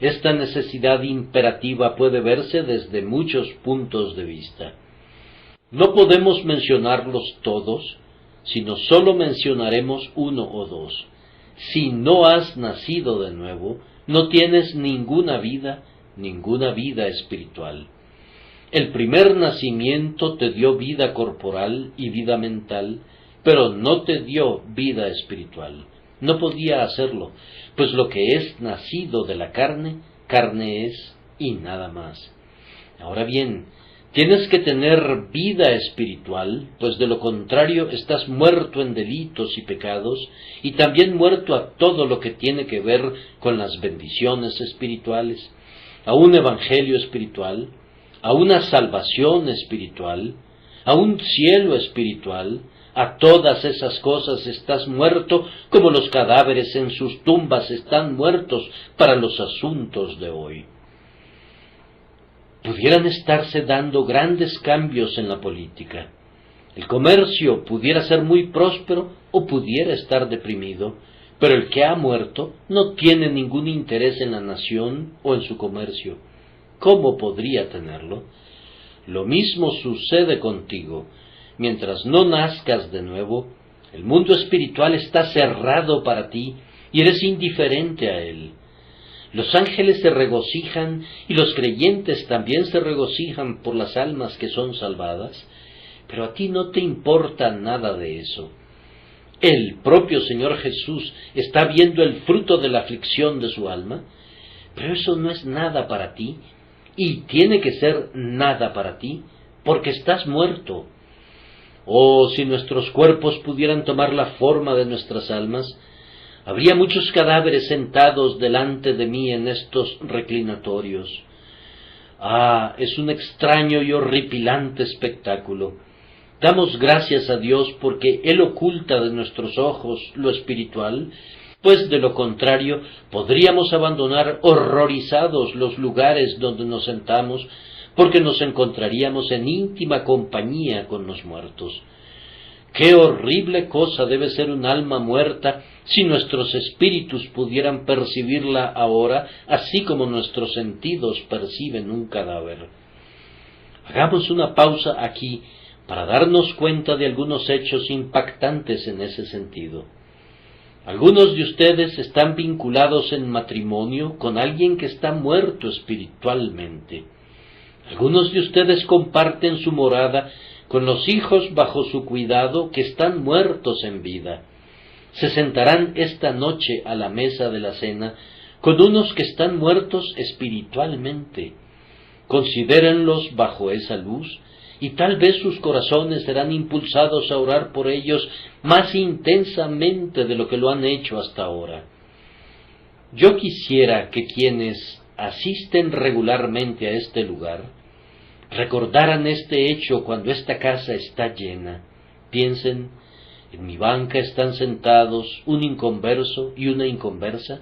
Esta necesidad imperativa puede verse desde muchos puntos de vista. No podemos mencionarlos todos, sino solo mencionaremos 1 o 2. Si no has nacido de nuevo, no tienes ninguna vida espiritual. El primer nacimiento te dio vida corporal y vida mental, pero no te dio vida espiritual. No podía hacerlo, pues lo que es nacido de la carne, carne es y nada más. Ahora bien, tienes que tener vida espiritual, pues de lo contrario estás muerto en delitos y pecados, y también muerto a todo lo que tiene que ver con las bendiciones espirituales, a un evangelio espiritual, a una salvación espiritual, a un cielo espiritual. A todas esas cosas estás muerto, como los cadáveres en sus tumbas están muertos para los asuntos de hoy. Pudieran estarse dando grandes cambios en la política. El comercio pudiera ser muy próspero o pudiera estar deprimido, pero el que ha muerto no tiene ningún interés en la nación o en su comercio. ¿Cómo podría tenerlo? Lo mismo sucede contigo. Mientras no nazcas de nuevo, el mundo espiritual está cerrado para ti y eres indiferente a él. Los ángeles se regocijan y los creyentes también se regocijan por las almas que son salvadas, pero a ti no te importa nada de eso. El propio Señor Jesús está viendo el fruto de la aflicción de su alma, pero eso no es nada para ti, y tiene que ser nada para ti, porque estás muerto. Oh, si nuestros cuerpos pudieran tomar la forma de nuestras almas, habría muchos cadáveres sentados delante de mí en estos reclinatorios. Ah, es un extraño y horripilante espectáculo. Damos gracias a Dios porque Él oculta de nuestros ojos lo espiritual, pues de lo contrario podríamos abandonar horrorizados los lugares donde nos sentamos, porque nos encontraríamos en íntima compañía con los muertos. Qué horrible cosa debe ser un alma muerta si nuestros espíritus pudieran percibirla ahora, así como nuestros sentidos perciben un cadáver. Hagamos una pausa aquí para darnos cuenta de algunos hechos impactantes en ese sentido. Algunos de ustedes están vinculados en matrimonio con alguien que está muerto espiritualmente. Algunos de ustedes comparten su morada con los hijos bajo su cuidado que están muertos en vida. Se sentarán esta noche a la mesa de la cena con unos que están muertos espiritualmente. Considérenlos bajo esa luz, y tal vez sus corazones serán impulsados a orar por ellos más intensamente de lo que lo han hecho hasta ahora. Yo quisiera que quienes asisten regularmente a este lugar recordaran este hecho cuando esta casa está llena. Piensen, en mi banca están sentados un inconverso y una inconversa,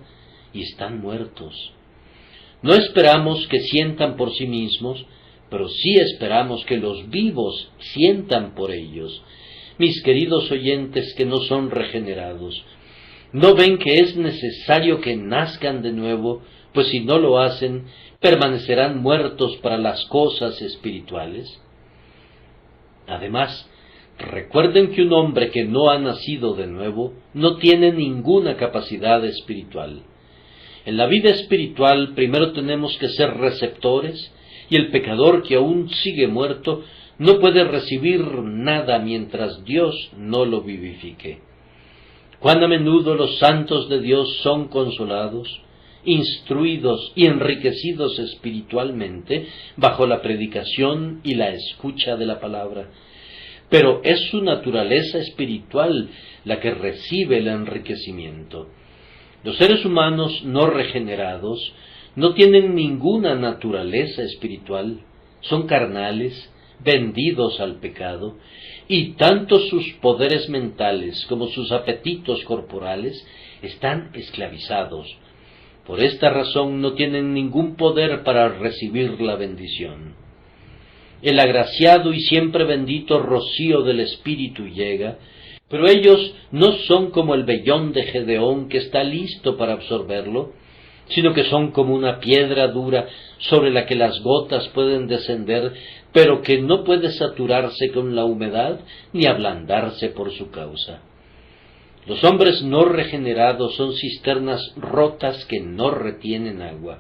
y están muertos. No esperamos que sientan por sí mismos, pero sí esperamos que los vivos sientan por ellos. Mis queridos oyentes que no son regenerados, ¿no ven que es necesario que nazcan de nuevo? Pues si no lo hacen, permanecerán muertos para las cosas espirituales. Además, recuerden que un hombre que no ha nacido de nuevo no tiene ninguna capacidad espiritual. En la vida espiritual primero tenemos que ser receptores, y el pecador que aún sigue muerto no puede recibir nada mientras Dios no lo vivifique. Cuán a menudo los santos de Dios son consolados, instruidos y enriquecidos espiritualmente bajo la predicación y la escucha de la palabra. Pero es su naturaleza espiritual la que recibe el enriquecimiento. Los seres humanos no regenerados no tienen ninguna naturaleza espiritual, son carnales, vendidos al pecado, y tanto sus poderes mentales como sus apetitos corporales están esclavizados. Por esta razón no tienen ningún poder para recibir la bendición. El agraciado y siempre bendito rocío del Espíritu llega, pero ellos no son como el vellón de Gedeón que está listo para absorberlo, sino que son como una piedra dura sobre la que las gotas pueden descender, pero que no puede saturarse con la humedad ni ablandarse por su causa. Los hombres no regenerados son cisternas rotas que no retienen agua.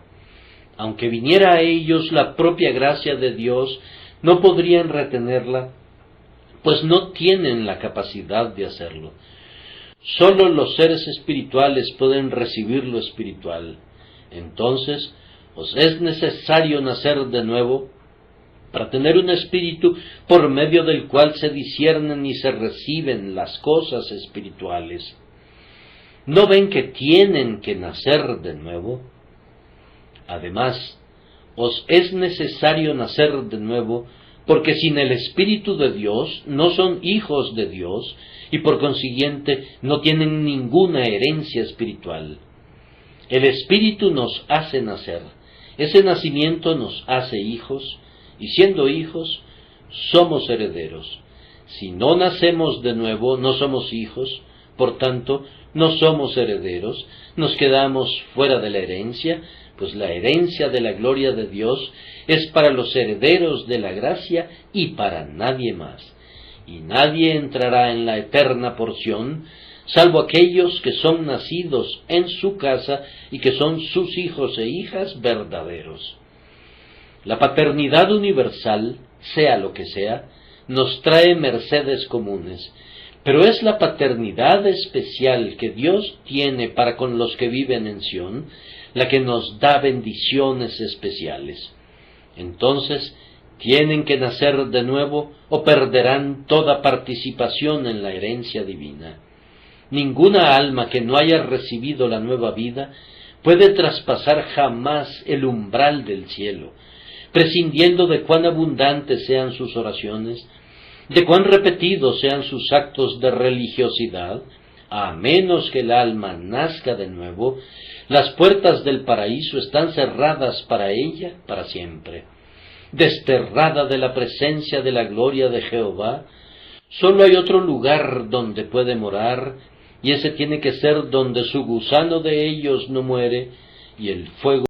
Aunque viniera a ellos la propia gracia de Dios, no podrían retenerla, pues no tienen la capacidad de hacerlo. Solo los seres espirituales pueden recibir lo espiritual. Entonces, os es necesario nacer de nuevo para tener un espíritu por medio del cual se disciernen y se reciben las cosas espirituales. ¿No ven que tienen que nacer de nuevo? Además, os es necesario nacer de nuevo porque sin el Espíritu de Dios no son hijos de Dios y por consiguiente no tienen ninguna herencia espiritual. El Espíritu nos hace nacer, ese nacimiento nos hace hijos, y siendo hijos, somos herederos. Si no nacemos de nuevo, no somos hijos, por tanto, no somos herederos, nos quedamos fuera de la herencia, pues la herencia de la gloria de Dios es para los herederos de la gracia y para nadie más. Y nadie entrará en la eterna porción, salvo aquellos que son nacidos en su casa y que son sus hijos e hijas verdaderos. La paternidad universal, sea lo que sea, nos trae mercedes comunes, Pero es la paternidad especial que Dios tiene para con los que viven en Sión la que nos da bendiciones especiales. Entonces, tienen que nacer de nuevo o perderán toda participación en la herencia divina. Ninguna alma que no haya recibido la nueva vida puede traspasar jamás el umbral del cielo, prescindiendo de cuán abundantes sean sus oraciones, de cuán repetidos sean sus actos de religiosidad. A menos que el alma nazca de nuevo, las puertas del paraíso están cerradas para ella para siempre. Desterrada de la presencia de la gloria de Jehová, solo hay otro lugar donde puede morar, y ese tiene que ser donde su gusano de ellos no muere, y el fuego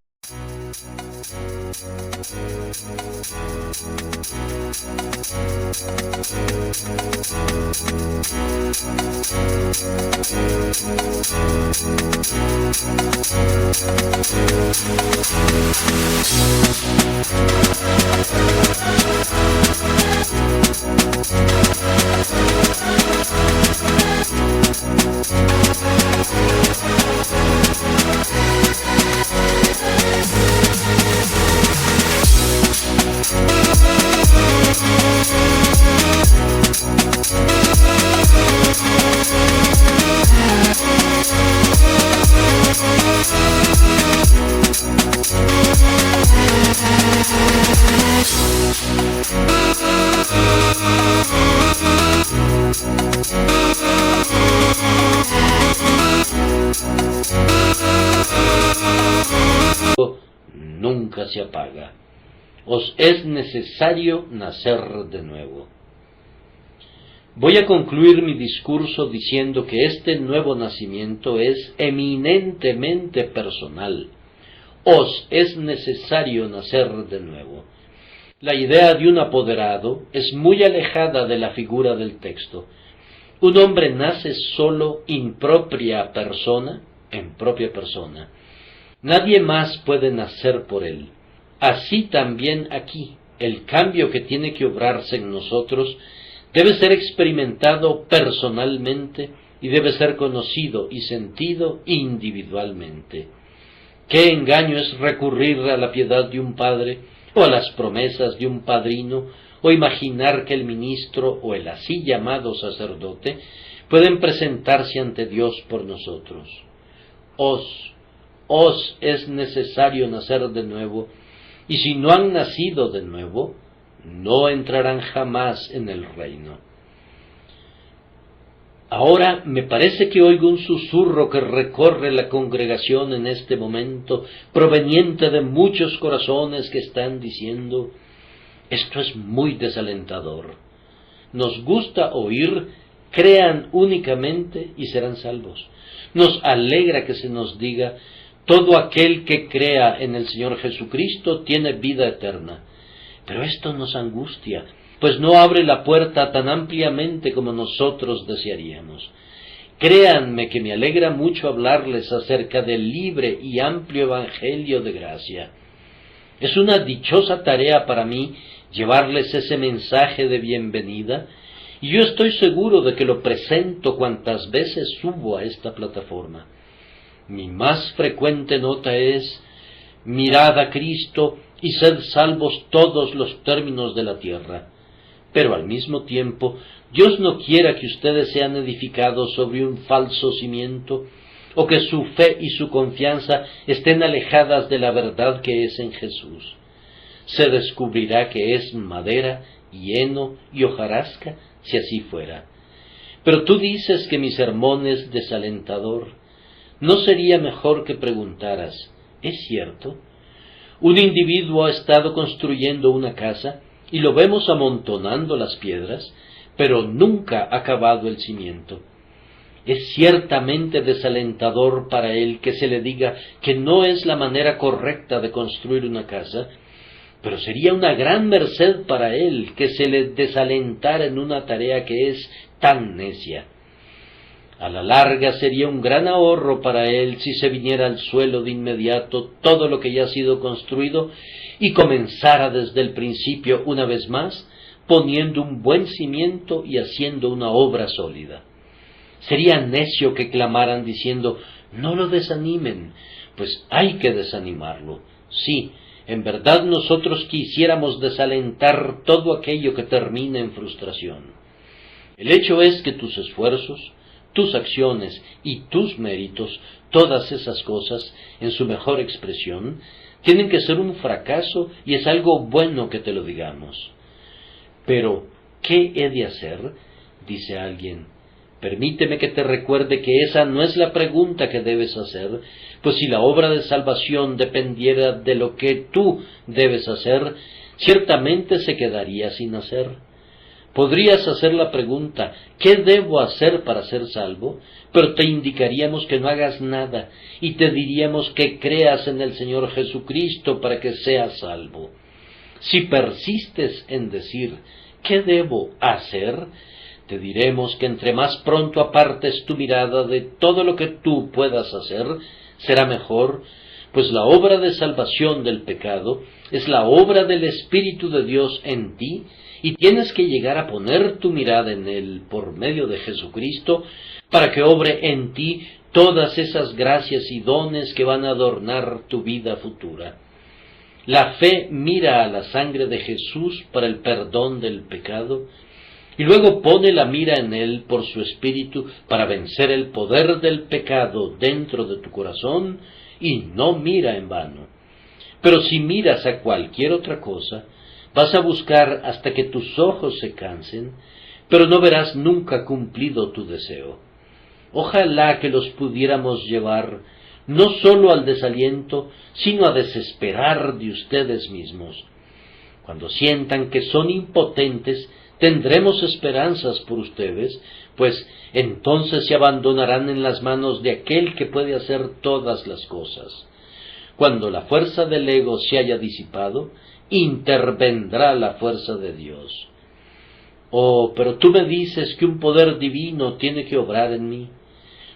nunca se apaga. Os es necesario nacer de nuevo. Voy a concluir mi discurso diciendo que este nuevo nacimiento es eminentemente personal. Os es necesario nacer de nuevo. La idea de un apoderado es muy alejada de la figura del texto. Un hombre nace solo in propria persona, en propia persona. Nadie más puede nacer por él. Así también aquí, el cambio que tiene que obrarse en nosotros debe ser experimentado personalmente y debe ser conocido y sentido individualmente. ¿Qué engaño es recurrir a la piedad de un padre o a las promesas de un padrino o imaginar que el ministro o el así llamado sacerdote pueden presentarse ante Dios por nosotros? Os es necesario nacer de nuevo, y si no han nacido de nuevo, no entrarán jamás en el reino. Ahora me parece que oigo un susurro que recorre la congregación en este momento, proveniente de muchos corazones que están diciendo: esto es muy desalentador. Nos gusta oír: crean únicamente y serán salvos. Nos alegra que se nos diga: todo aquel que crea en el Señor Jesucristo tiene vida eterna. Pero esto nos angustia, pues no abre la puerta tan ampliamente como nosotros desearíamos. Créanme que me alegra mucho hablarles acerca del libre y amplio Evangelio de gracia. Es una dichosa tarea para mí llevarles ese mensaje de bienvenida, y yo estoy seguro de que lo presento cuantas veces subo a esta plataforma. Mi más frecuente nota es: mirad a Cristo y sed salvos todos los términos de la tierra. Pero al mismo tiempo, Dios no quiera que ustedes sean edificados sobre un falso cimiento, o que su fe y su confianza estén alejadas de la verdad que es en Jesús. Se descubrirá que es madera, y heno y hojarasca, si así fuera. Pero tú dices que mi sermón es desalentador. ¿No sería mejor que preguntaras: ¿es cierto? Un individuo ha estado construyendo una casa y lo vemos amontonando las piedras, pero nunca ha acabado el cimiento. Es ciertamente desalentador para él que se le diga que no es la manera correcta de construir una casa, pero sería una gran merced para él que se le desalentara en una tarea que es tan necia. A la larga sería un gran ahorro para él si se viniera al suelo de inmediato todo lo que ya ha sido construido y comenzara desde el principio una vez más, poniendo un buen cimiento y haciendo una obra sólida. Sería necio que clamaran diciendo, no lo desanimen, pues hay que desanimarlo. Sí, en verdad nosotros quisiéramos desalentar todo aquello que termina en frustración. El hecho es que tus esfuerzos, tus acciones y tus méritos, todas esas cosas, en su mejor expresión, tienen que ser un fracaso y es algo bueno que te lo digamos. Pero, ¿qué he de hacer?, dice alguien. Permíteme que te recuerde que esa no es la pregunta que debes hacer, pues si la obra de salvación dependiera de lo que tú debes hacer, ciertamente se quedaría sin hacer. Podrías hacer la pregunta, ¿qué debo hacer para ser salvo? Pero te indicaríamos que no hagas nada, y te diríamos que creas en el Señor Jesucristo para que seas salvo. Si persistes en decir, ¿qué debo hacer?, te diremos que entre más pronto apartes tu mirada de todo lo que tú puedas hacer, será mejor, pues la obra de salvación del pecado es la obra del Espíritu de Dios en ti, y tienes que llegar a poner tu mirada en Él por medio de Jesucristo, para que obre en ti todas esas gracias y dones que van a adornar tu vida futura. La fe mira a la sangre de Jesús para el perdón del pecado, y luego pone la mira en Él por su Espíritu para vencer el poder del pecado dentro de tu corazón, y no mira en vano. Pero si miras a cualquier otra cosa, vas a buscar hasta que tus ojos se cansen, pero no verás nunca cumplido tu deseo. Ojalá que los pudiéramos llevar no sólo al desaliento, sino a desesperar de ustedes mismos. Cuando sientan que son impotentes, tendremos esperanzas por ustedes, pues entonces se abandonarán en las manos de aquel que puede hacer todas las cosas. Cuando la fuerza del ego se haya disipado, intervendrá la fuerza de Dios. Oh, pero tú me dices que un poder divino tiene que obrar en mí.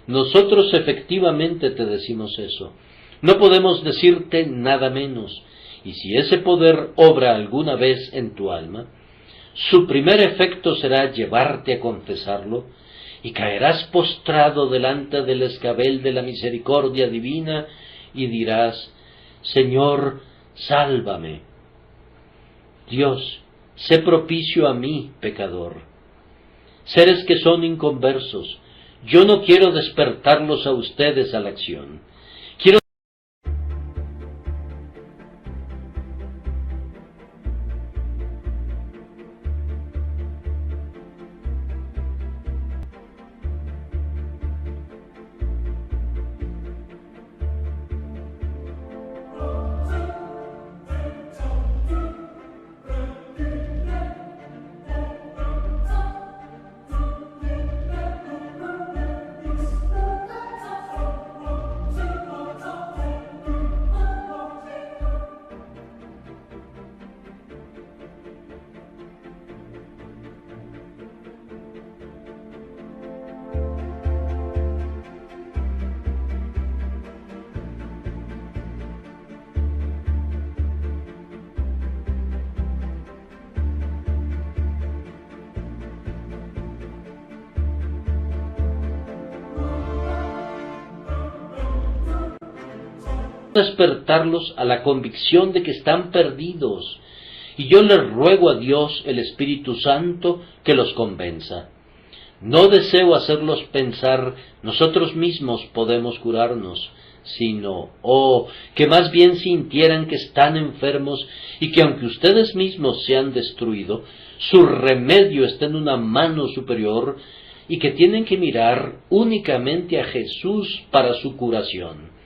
Nosotros efectivamente te decimos eso. No podemos decirte nada menos. Y si ese poder obra alguna vez en tu alma, su primer efecto será llevarte a confesarlo, y caerás postrado delante del escabel de la misericordia divina, y dirás, Señor, sálvame. Dios, sé propicio a mí, pecador. Seres que son inconversos, yo no quiero despertarlos a ustedes a la acción. Quiero despertarlos a la convicción de que están perdidos, y yo les ruego a Dios, el Espíritu Santo, que los convenza. No deseo hacerlos pensar, nosotros mismos podemos curarnos, sino, que más bien sintieran que están enfermos y que aunque ustedes mismos se han destruido, su remedio está en una mano superior y que tienen que mirar únicamente a Jesús para su curación.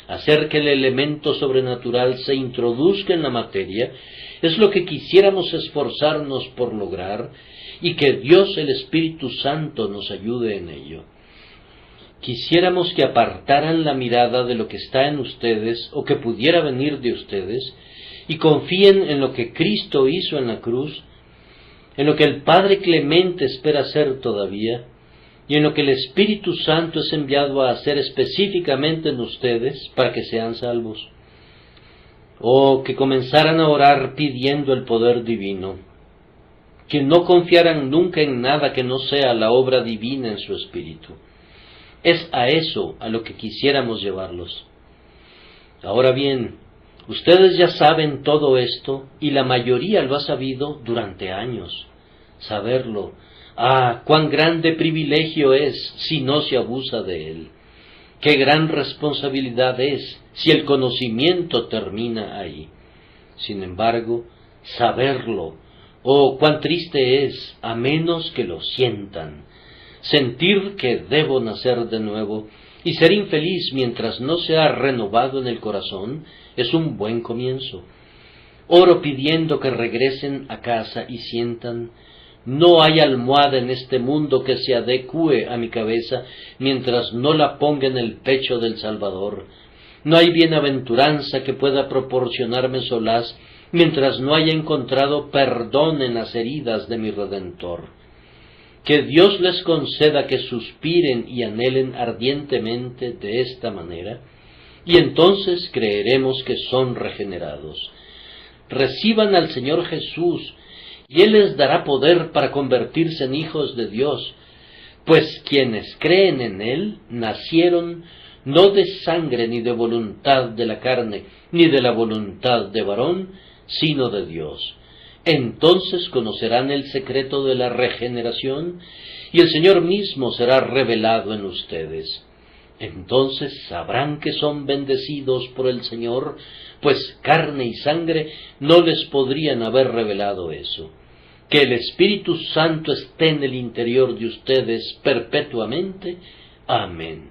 Hacer que el elemento sobrenatural se introduzca en la materia es lo que quisiéramos esforzarnos por lograr, y que Dios el Espíritu Santo nos ayude en ello. Quisiéramos que apartaran la mirada de lo que está en ustedes o que pudiera venir de ustedes y confíen en lo que Cristo hizo en la cruz, en lo que el Padre Clemente espera hacer todavía, y en lo que el Espíritu Santo es enviado a hacer específicamente en ustedes para que sean salvos. Que comenzaran a orar pidiendo el poder divino. que no confiaran nunca en nada que no sea la obra divina en su espíritu. Es a eso a lo que quisiéramos llevarlos. Ahora bien, ustedes ya saben todo esto y la mayoría lo ha sabido durante años. Saberlo, cuán grande privilegio es si no se abusa de él. Qué gran responsabilidad es si el conocimiento termina ahí. Sin embargo, saberlo, cuán triste es, a menos que lo sientan. Sentir que debo nacer de nuevo y ser infeliz mientras no sea renovado en el corazón es un buen comienzo. Oro pidiendo que regresen a casa y sientan: no hay almohada en este mundo que se adecue a mi cabeza mientras no la ponga en el pecho del Salvador. No hay bienaventuranza que pueda proporcionarme solaz mientras no haya encontrado perdón en las heridas de mi Redentor. Que Dios les conceda que suspiren y anhelen ardientemente de esta manera, y entonces creeremos que son regenerados. Reciban al Señor Jesús, y Él les dará poder para convertirse en hijos de Dios, pues quienes creen en Él nacieron no de sangre ni de voluntad de la carne, ni de la voluntad de varón, sino de Dios. Entonces conocerán el secreto de la regeneración, y el Señor mismo será revelado en ustedes. Entonces sabrán que son bendecidos por el Señor, pues carne y sangre no les podrían haber revelado eso. Que el Espíritu Santo esté en el interior de ustedes perpetuamente. Amén.